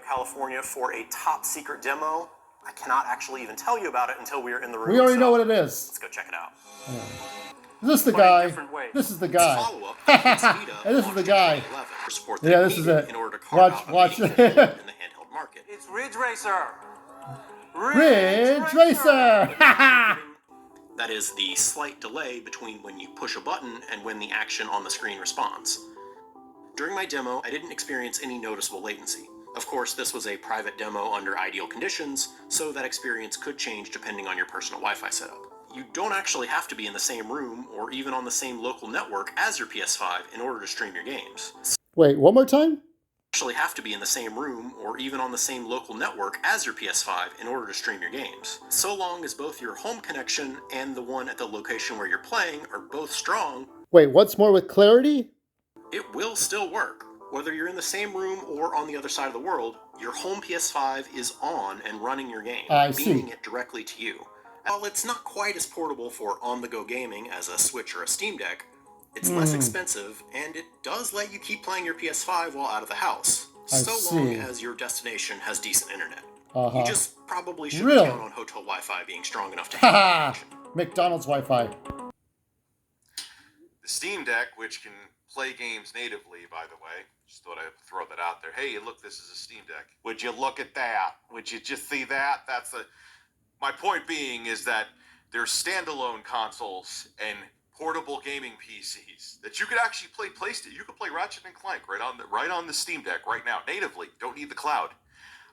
California for a top secret demo. I cannot actually even tell you about it until we are in the room. We already know what it is. Let's go check it out. Is this the guy? This is the guy. And this is the guy. Yeah, this is it. Watch it. It's Ridge Racer. Ridge Racer. That is the slight delay between when you push a button and when the action on the screen responds. During my demo, I didn't experience any noticeable latency. Of course, this was a private demo under ideal conditions, so that experience could change depending on your personal Wi-Fi setup. You don't actually have to be in the same room or even on the same local network as your PS5 in order to stream your games. Wait, one more time? Actually have to be in the same room or even on the same local network as your PS5 in order to stream your games. So long as both your home connection and the one at the location where you're playing are both strong. Wait, once more with clarity? It will still work. Whether you're in the same room or on the other side of the world, your home PS5 is on and running your game, beaming it directly to you. While it's not quite as portable for on-the-go gaming as a Switch or a Steam Deck, it's less expensive, and it does let you keep playing your PS5 while out of the house, long as your destination has decent internet. You just probably shouldn't count on hotel Wi-Fi being strong enough to handle McDonald's Wi-Fi. The Steam Deck, which can play games natively, by the way, just thought I'd throw that out there. Hey, look, this is a Steam Deck. Would you look at that? Would you just see that? My point being is that there's standalone consoles and portable gaming PCs that you could actually play PlayStation. You could play Ratchet and Clank right on the Steam Deck right now, natively. Don't need the cloud.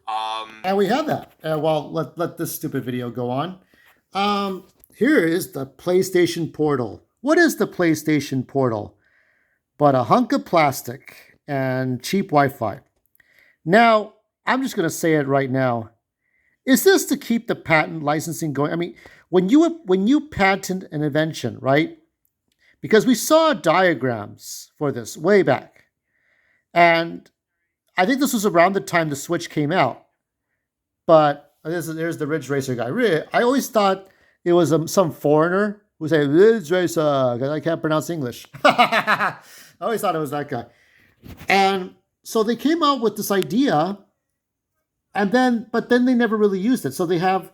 And we have that. Well, let this stupid video go on. Here is the PlayStation Portal. What is the PlayStation Portal? But a hunk of plastic and cheap Wi-Fi. Now, I'm just going to say it right now. Is this to keep the patent licensing going? I mean, when you patent an invention, right? Because we saw diagrams for this way back. And I think this was around the time the Switch came out. But there's the Ridge Racer guy. I always thought it was some foreigner who said, Ridge Racer, because I can't pronounce English. I always thought it was that guy. And so they came out with this idea, but then they never really used it. So we have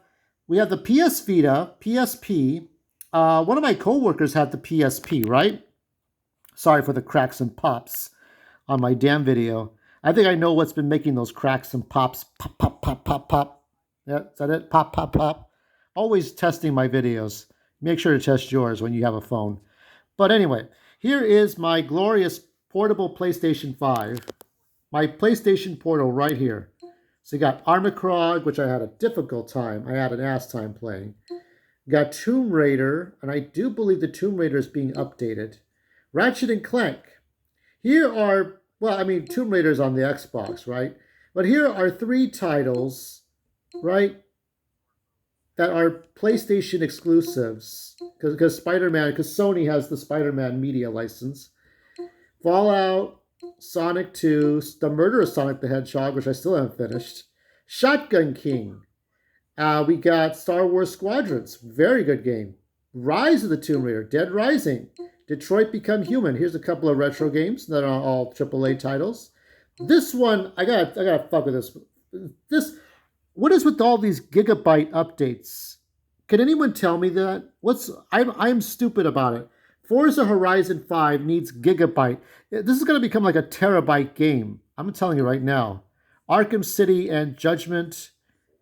the PS Vita, PSP. One of my coworkers had the PSP, right? Sorry for the cracks and pops on my damn video. I think I know what's been making those cracks and pops. Pop, pop, pop, pop, pop. Yeah, is that it? Pop, pop, pop. Always testing my videos. Make sure to test yours when you have a phone. But anyway, here is my glorious portable PlayStation 5. My PlayStation Portal right here. So you got Armacrog, which I had a difficult time. I had an ass time playing. You got Tomb Raider, and I do believe the Tomb Raider is being updated. Ratchet and Clank. Here are, Tomb Raider's on the Xbox, right? But here are 3 titles, right, that are PlayStation exclusives. Because Sony has the Spider-Man media license. Fallout, Sonic 2, The Murder of Sonic the Hedgehog, which I still haven't finished. Shotgun King. We got Star Wars Squadrons, very good game. Rise of the Tomb Raider, Dead Rising, Detroit Become Human. Here's a couple of retro games that are all AAA titles. This one, I gotta fuck with this. What is with all these gigabyte updates? Can anyone tell me that? I'm stupid about it. Forza Horizon 5 needs gigabyte. This is going to become like a terabyte game. I'm telling you right now. Arkham City and Judgment.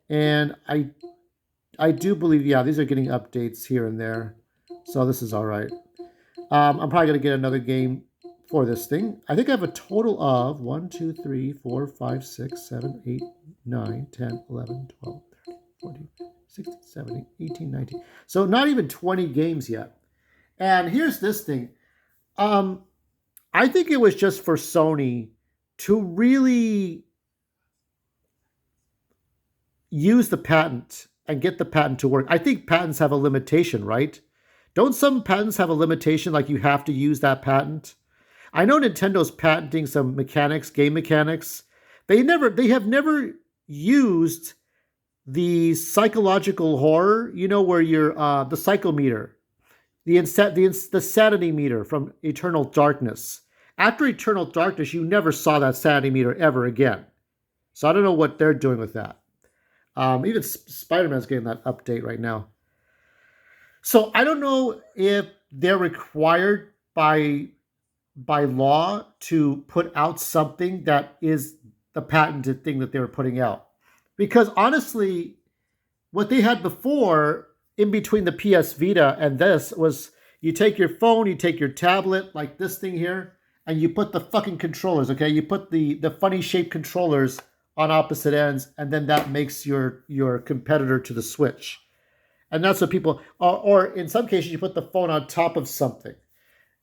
And I do believe, these are getting updates here and there. So this is all right. I'm probably going to get another game for this thing. I think I have a total of 1, 2, 3, 4, 5, 6, 7, 8, 9, 10, 11, 12, 13, 14, 16, 17, 18, 19. So not even 20 games yet. And here's this thing. I think it was just for Sony to really use the patent and get the patent to work. I think patents have a limitation, right? Don't some patents have a limitation, like you have to use that patent? I know Nintendo's patenting some mechanics, game mechanics. They have never used the psychological horror, where you're the psychometer. The sanity meter from Eternal Darkness. After Eternal Darkness, you never saw that sanity meter ever again. So I don't know what they're doing with that. Even Spider-Man's getting that update right now. So I don't know if they're required by law to put out something that is the patented thing that they were putting out. Because honestly, what they had before in between the PS Vita and this was you take your phone, you take your tablet, like this thing here, and you put the fucking controllers, okay? You put the funny shaped controllers on opposite ends, and then that makes your competitor to the Switch. And that's what people, or in some cases, you put the phone on top of something.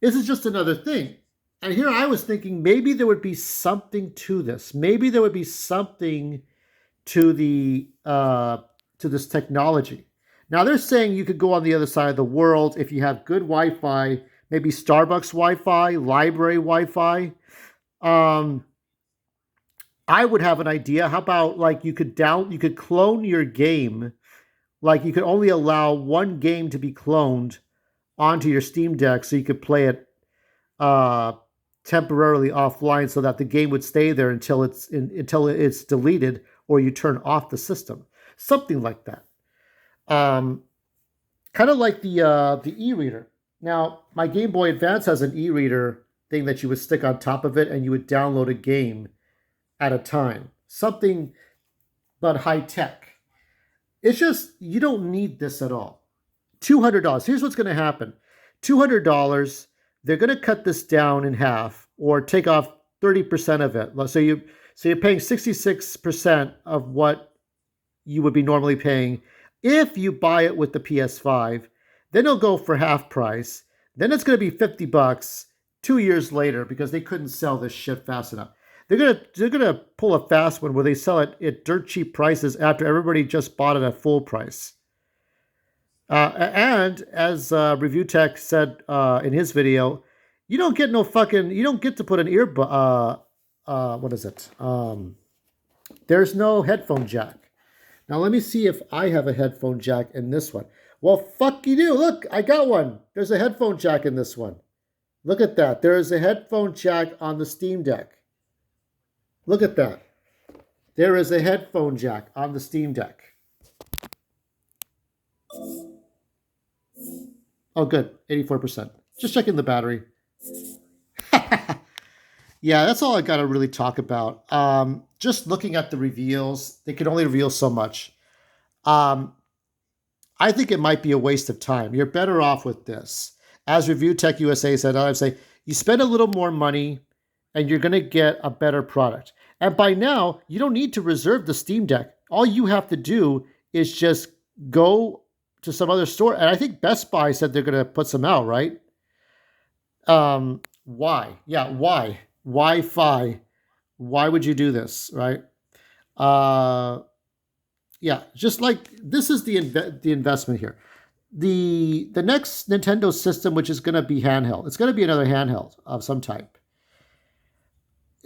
This is just another thing. And here I was thinking maybe there would be something to this. Maybe there would be something to the to this technology. Now they're saying you could go on the other side of the world if you have good Wi-Fi, maybe Starbucks Wi-Fi, library Wi-Fi. I would have an idea. How about like you could clone your game. Like you could only allow one game to be cloned onto your Steam Deck so you could play it temporarily offline so that the game would stay there until it's deleted or you turn off the system. Something like that. Kind of like the e-reader. Now, my Game Boy Advance has an e-reader thing that you would stick on top of it and you would download a game at a time. Something but high tech. It's just, you don't need this at all. $200. Here's what's going to happen. $200, they're going to cut this down in half or take off 30% of it. So you're paying 66% of what you would be normally paying if you buy it with the PS5. Then it'll go for half price. Then it's going to be $50 2 years later because they couldn't sell this shit fast enough. They're gonna pull a fast one where they sell it at dirt cheap prices after everybody just bought it at full price. And as Review Tech said in his video, you don't get to put an what is it? There's no headphone jack. Now let me see if I have a headphone jack in this one. Well, fuck you do. Look, I got one. There's a headphone jack in this one. Look at that. There is a headphone jack on the Steam Deck. Look at that. There is a headphone jack on the Steam Deck. Oh, good. 84%. Just checking the battery. Yeah, that's all I got to really talk about. Just looking at the reveals, they can only reveal so much. I think it might be a waste of time. You're better off with this. As Review Tech USA said, I would say you spend a little more money and you're going to get a better product. And by now, you don't need to reserve the Steam Deck. All you have to do is just go to some other store. And I think Best Buy said they're going to put some out, right? Why? Yeah, why? Wi-Fi. Why would you do this, right? Yeah, just like this is the investment here. The next Nintendo system, which is going to be handheld, it's going to be another handheld of some type.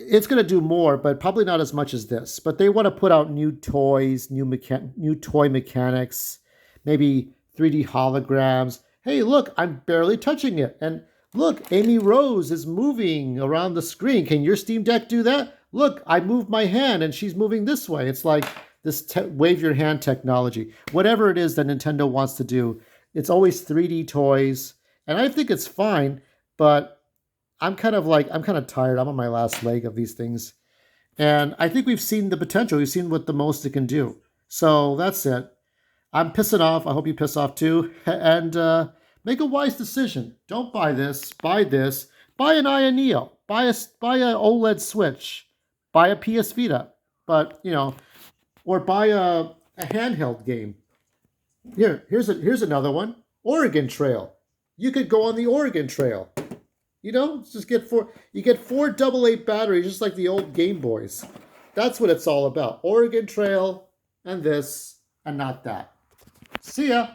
It's going to do more, but probably not as much as this. But they want to put out new toys, new toy mechanics, maybe 3D holograms. Hey, look, I'm barely touching it. And look, Amy Rose is moving around the screen. Can your Steam Deck do that? Look, I moved my hand and she's moving this way. It's like this wave your hand technology. Whatever it is that Nintendo wants to do, it's always 3D toys. And I think it's fine, but I'm kind of tired. I'm on my last leg of these things. And I think we've seen the potential. We've seen what the most it can do. So that's it. I'm pissing off. I hope you piss off too. And make a wise decision. Don't buy this. Buy this. Buy an Aya Neo. Buy a OLED Switch. Buy a PS Vita. But, or buy a handheld game. Here's another one. Oregon Trail. You could go on the Oregon Trail. Just get four AA batteries, just like the old Game Boys. That's what it's all about. Oregon Trail and this and not that. See ya.